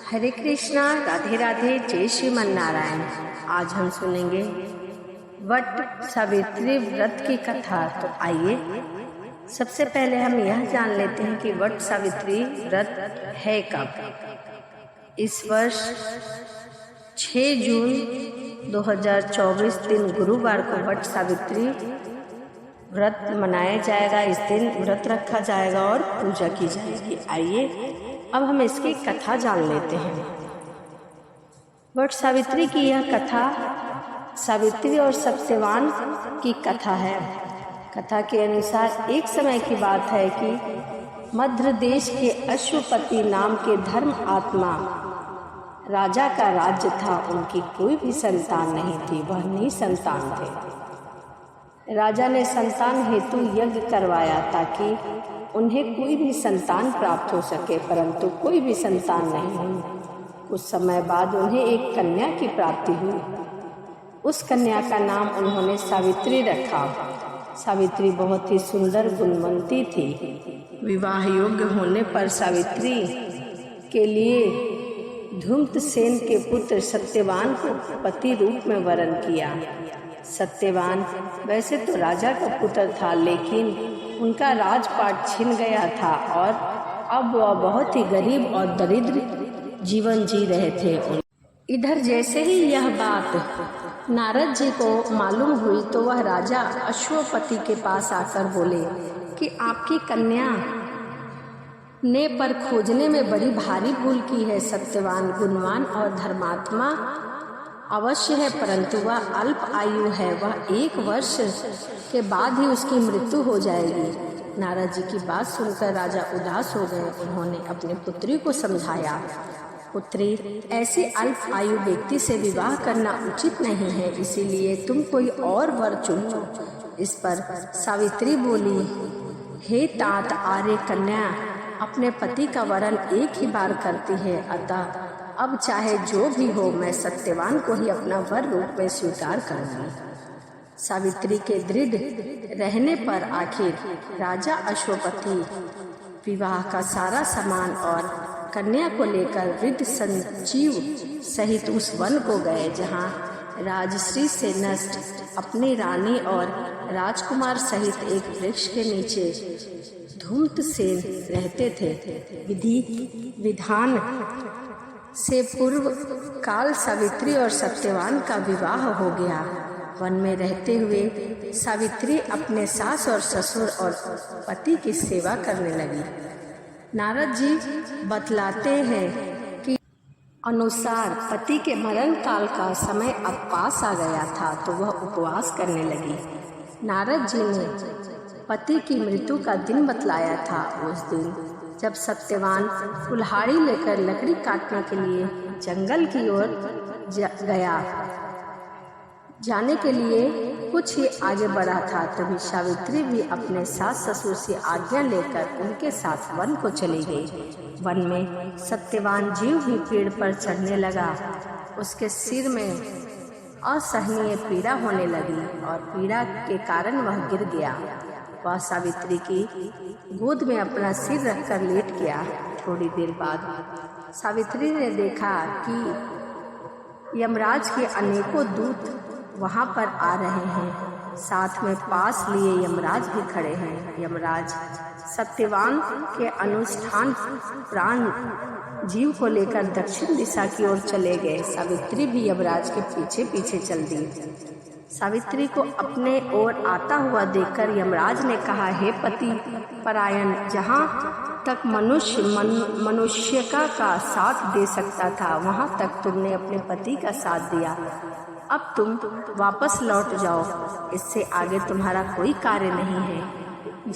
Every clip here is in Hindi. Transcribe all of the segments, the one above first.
हरे कृष्णा, राधे राधे, जय श्रीमन नारायण। आज हम सुनेंगे वट सावित्री व्रत की कथा। तो आइए सबसे पहले हम यह जान लेते हैं कि वट सावित्री व्रत है कब। इस वर्ष 6 जून 2024 दिन गुरुवार को वट सावित्री व्रत मनाया जाएगा। इस दिन व्रत रखा जाएगा और पूजा की जाएगी। आइए अब हम इसकी कथा जान लेते हैं। वट सावित्री की यह कथा सावित्री और सत्यवान की कथा है। कथा के अनुसार एक समय की बात है कि मध्य देश के अश्वपति नाम के धर्म आत्मा राजा का राज्य था। उनकी कोई भी संतान नहीं थी, वह निसंतान थे। राजा ने संतान हेतु यज्ञ करवाया ताकि उन्हें कोई भी संतान प्राप्त हो सके, परंतु कोई भी संतान नहीं हुई। कुछ समय बाद उन्हें एक कन्या की प्राप्ति हुई। उस कन्या का नाम उन्होंने सावित्री रखा। सावित्री बहुत ही सुंदर गुणवंती थी। विवाह योग्य होने पर सावित्री के लिए धूम्रसेन के पुत्र सत्यवान को पति रूप में वरण किया। सत्यवान वैसे तो राजा का पुत्र था, लेकिन उनका राजपाट छिन गया था और अब वह बहुत ही गरीब और दरिद्र जीवन जी रहे थे। इधर जैसे ही यह बात नारद जी को मालूम हुई तो वह राजा अश्वपति के पास आकर बोले कि आपकी कन्या ने पर खोजने में बड़ी भारी भूल की है। सत्यवान गुणवान और धर्मात्मा अवश्य है, परंतु वह अल्प आयु है। वह 1 वर्ष के बाद ही उसकी मृत्यु हो जाएगी। नारद जी की बात सुनकर राजा उदास हो गए। उन्होंने अपनी पुत्री को समझाया, पुत्री, ऐसे अल्प आयु व्यक्ति से विवाह करना उचित नहीं है, इसीलिए तुम कोई और वर चुनो। इस पर सावित्री बोली, हे तात आर्य कन्या, अपने पति का वरण एक ही बार करती है, अतः अब चाहे जो भी हो मैं सत्यवान को ही अपना वर रूप में स्वीकार करूंगी। सावित्री के दृढ़ रहने पर आखिर राजा अश्वपति विवाह का सारा सामान और कन्या को लेकर वृद्ध संजीव सहित उस वन को गए जहाँ राजश्री से नष्ट अपनी रानी और राजकुमार सहित एक वृक्ष के नीचे धूम्रसेन रहते थे। विधि विधान से पूर्व काल सावित्री और सत्यवान का विवाह हो गया। वन में रहते हुए सावित्री अपने सास और ससुर और पति की सेवा करने लगी। नारद जी बतलाते हैं कि अनुसार पति के मरण काल का समय अब पास आ गया था तो वह उपवास करने लगी। नारद जी ने पति की मृत्यु का दिन बतलाया था। उस दिन जब सत्यवान कुल्हाड़ी लेकर लकड़ी काटने के लिए जंगल की ओर गया, जाने के लिए कुछ ही आगे बढ़ा था, तभी सावित्री भी अपने सास ससुर से आज्ञा लेकर उनके साथ वन को चली गई। वन में सत्यवान जीव भी पेड़ पर चढ़ने लगा। उसके सिर में असहनीय पीड़ा होने लगी और पीड़ा के कारण वह गिर गया। वह सावित्री की गोद में अपना सिर रखकर लेट गया। थोड़ी देर बाद सावित्री ने देखा कि यमराज के अनेकों दूत वहां पर आ रहे हैं। साथ में पास लिए यमराज भी खड़े हैं। यमराज सत्यवान के अनुष्ठान प्राण जीव को लेकर दक्षिण दिशा की ओर चले गए। सावित्री भी यमराज के पीछे पीछे चल दी। सावित्री को अपने ओर आता हुआ देखकर यमराज ने कहा, हे पति परायण, जहाँ तक मनुष्य का साथ दे सकता था वहाँ तक तुमने अपने पति का साथ दिया। अब तुम वापस लौट जाओ, इससे आगे तुम्हारा कोई कार्य नहीं है।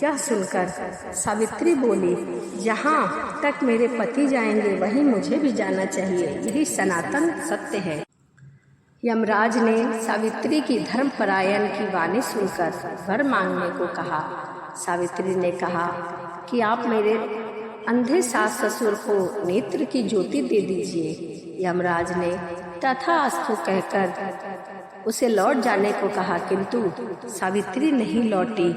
यह सुनकर सावित्री बोली, जहाँ तक मेरे पति जाएंगे वहीं मुझे भी जाना चाहिए, यही सनातन सत्य है। यमराज ने सावित्री की धर्मपरायण की वाणी सुनकर वर मांगने को कहा। सावित्री ने कहा कि आप मेरे अंधे सास ससुर को नेत्र की ज्योति दे दीजिए। यमराज ने तथास्तु कहकर उसे लौट जाने को कहा, किंतु सावित्री नहीं लौटी।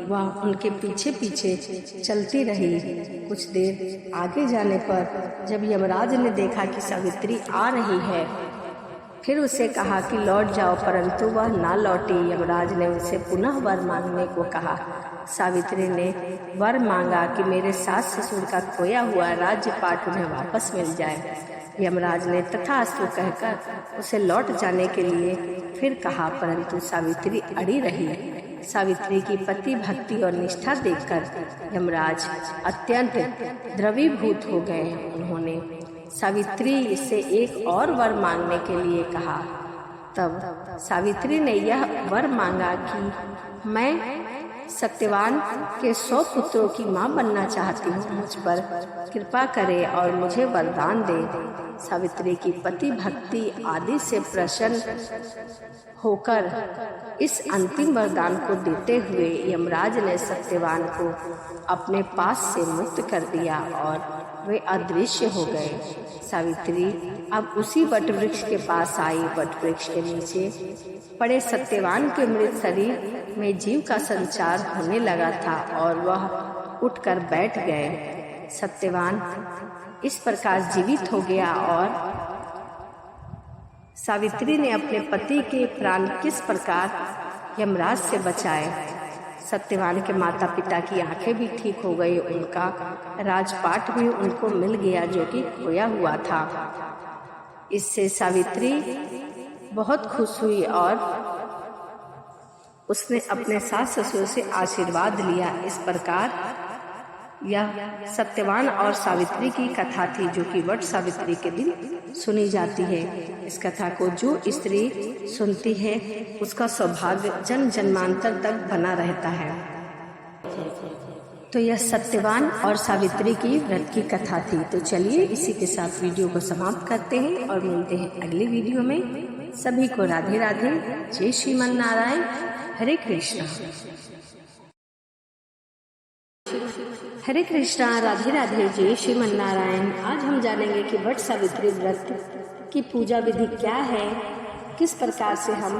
वह उनके पीछे पीछे चलती रही। कुछ देर आगे जाने पर जब यमराज ने देखा कि सावित्री आ रही है, फिर उसे कहा कि लौट जाओ, परंतु वह ना लौटी। यमराज ने उसे पुनः वर मांगने को कहा। सावित्री ने वर मांगा कि मेरे सास ससुर का खोया हुआ राज्यपाट उन्हें वापस मिल जाए। यमराज ने तथास्तु कहकर उसे लौट जाने के लिए फिर कहा, परंतु सावित्री अड़ी रही। सावित्री की पति भक्ति और निष्ठा देखकर यमराज अत्यंत द्रवीभूत हो गए। उन्होंने सावित्री से एक और वर मांगने के लिए कहा। तब सावित्री ने यह वर मांगा कि मैं सत्यवान के 100 पुत्रों की मां बनना चाहती हूँ, मुझ पर कृपा करे और मुझे वरदान दे। सावित्री की पति भक्ति आदि से प्रसन्न होकर इस अंतिम वरदान को देते हुए यमराज ने सत्यवान को अपने पास से मुक्त कर दिया और वे अदृश्य हो गए। सावित्री अब उसी वट वृक्ष के पास आई। वट वृक्ष के नीचे पड़े सत्यवान के मृत शरीर में जीव का संचार होने लगा था और वह उठकर बैठ गए। सत्यवान इस प्रकार जीवित हो गया और सावित्री ने अपने पति के प्राण किस प्रकार यमराज से बचाए। सत्यवान के माता पिता की आंखें भी ठीक हो गई, उनका राजपाट भी उनको मिल गया जो कि खोया हुआ था। इससे सावित्री बहुत खुश हुई और उसने अपने सास ससुर से आशीर्वाद लिया। इस प्रकार यह सत्यवान और सावित्री की कथा थी, जो कि वट सावित्री के दिन सुनी जाती है। इस कथा को जो स्त्री सुनती है उसका सौभाग्य जन्म जन्मांतर तक बना रहता है। तो यह सत्यवान और सावित्री की व्रत की कथा थी। तो चलिए इसी के साथ वीडियो को समाप्त करते हैं और मिलते हैं अगली वीडियो में। सभी को राधे राधे, जय श्रीमन नारायण, हरे कृष्णा। हरे कृष्णा, राधे राधे, जय श्रीमन नारायण। आज हम जानेंगे कि वट सावित्री व्रत की पूजा विधि क्या है, किस प्रकार से हम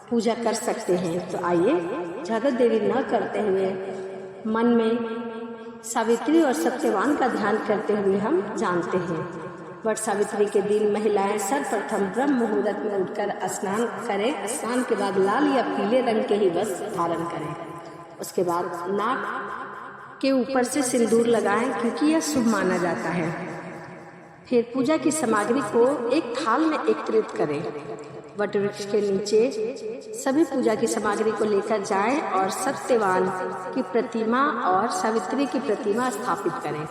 पूजा कर सकते हैं। तो आइए ज़्यादा देरी न करते हुए मन में सावित्री और सत्यवान का ध्यान करते हुए हम जानते हैं। वट सावित्री के दिन महिलाएं सर्वप्रथम ब्रह्म मुहूर्त में उठकर स्नान करें। स्नान के बाद लाल या पीले रंग के ही वस्त्र धारण करें। उसके बाद नाक के ऊपर से सिंदूर लगाएं, क्योंकि यह शुभ माना जाता है। फिर पूजा की सामग्री को एक थाल में एकत्रित करें। वट वृक्ष के नीचे सभी पूजा की सामग्री को लेकर जाएं और सत्यवान की प्रतिमा और सावित्री की प्रतिमा स्थापित करें।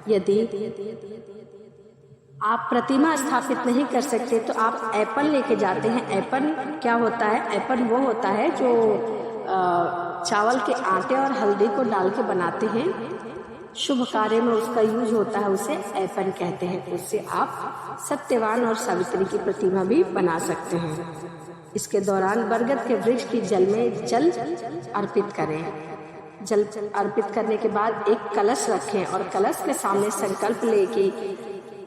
यदि आप प्रतिमा स्थापित नहीं कर सकते तो आप एपन लेके जाते हैं। एपन क्या होता है? एपन वो होता है जो चावल के आटे और हल्दी को डाल के बनाते हैं। शुभ कार्य में उसका यूज होता है, उसे एपन कहते हैं। उससे आप सत्यवान और सावित्री की प्रतिमा भी बना सकते हैं। इसके दौरान बरगद के वृक्ष की जल में जल अर्पित करें। जल अर्पित करने के बाद एक कलश रखें और कलश के सामने संकल्प ले कि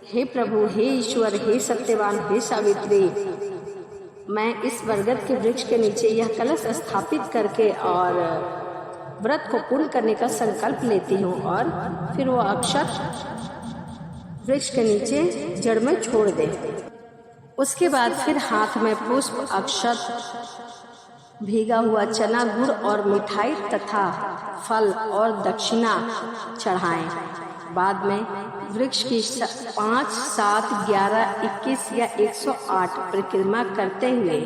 हे प्रभु, हे ईश्वर, हे सत्यवान, हे सावित्री, मैं इस बरगद के वृक्ष के नीचे यह कलश स्थापित करके और व्रत को पूर्ण करने का संकल्प लेती हूँ। और फिर वो अक्षत वृक्ष के नीचे जड़ में छोड़ दे। उसके बाद फिर हाथ में पुष्प, अक्षत, भीगा हुआ चना, गुड़ और मिठाई तथा फल और दक्षिणा चढ़ाएं। बाद में वृक्ष की 5, 7, 11, 21 या 108 परिक्रमा करते हुए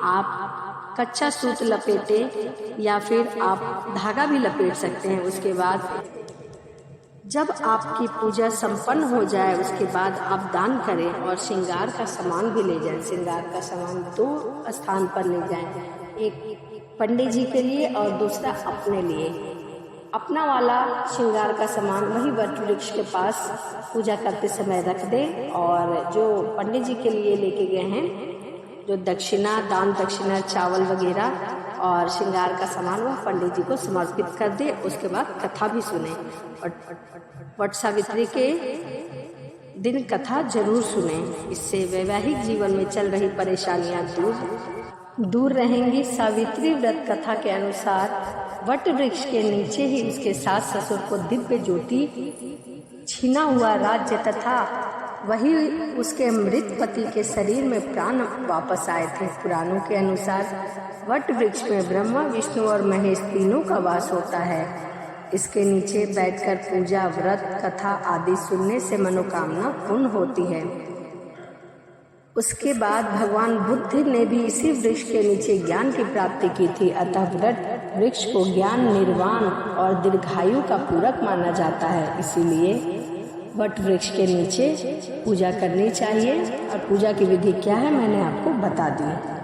आप कच्चा सूत लपेटे या फिर आप धागा भी लपेट सकते हैं। उसके बाद जब आपकी पूजा संपन्न हो जाए उसके बाद आप दान करें और श्रृंगार का सामान भी ले जाएं। श्रृंगार का सामान 2 स्थान पर ले जाएं, एक पंडित जी के लिए और दूसरा अपने लिए। अपना वाला श्रृंगार का सामान वही वट वृक्ष के पास पूजा करते समय रख दें और जो पंडित जी के लिए लेके गए हैं, जो दक्षिणा, दान दक्षिणा, चावल वगैरह और श्रृंगार का सामान, वह पंडित जी को समर्पित कर दे। उसके बाद कथा भी सुने। वट सावित्री के दिन कथा जरूर सुने। इससे वैवाहिक जीवन में चल रही परेशानियां दूर रहेंगी। सावित्री व्रत कथा के अनुसार वट वृक्ष के नीचे ही उसके सास ससुर को दिव्य ज्योति, छीना हुआ राज्य तथा वही उसके मृत पति के शरीर में प्राण वापस आए थे। पुराणों के अनुसार वट वृक्ष में ब्रह्मा, विष्णु और महेश तीनों का वास होता है। इसके नीचे बैठकर पूजा, व्रत, कथा आदि सुनने से मनोकामना पूर्ण होती है। उसके बाद भगवान बुद्ध ने भी इसी वृक्ष के नीचे ज्ञान की प्राप्ति की थी। अतः वट वृक्ष को ज्ञान, निर्वाण और दीर्घायु का पूरक माना जाता है। इसीलिए वट वृक्ष के नीचे पूजा करनी चाहिए। और पूजा की विधि क्या है मैंने आपको बता दी।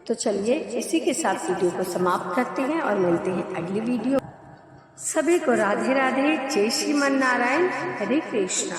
तो चलिए इसी के साथ वीडियो को समाप्त करते हैं और मिलते हैं अगली वीडियो। सभी को राधे राधे, जय श्रीमन नारायण, हरे कृष्णा।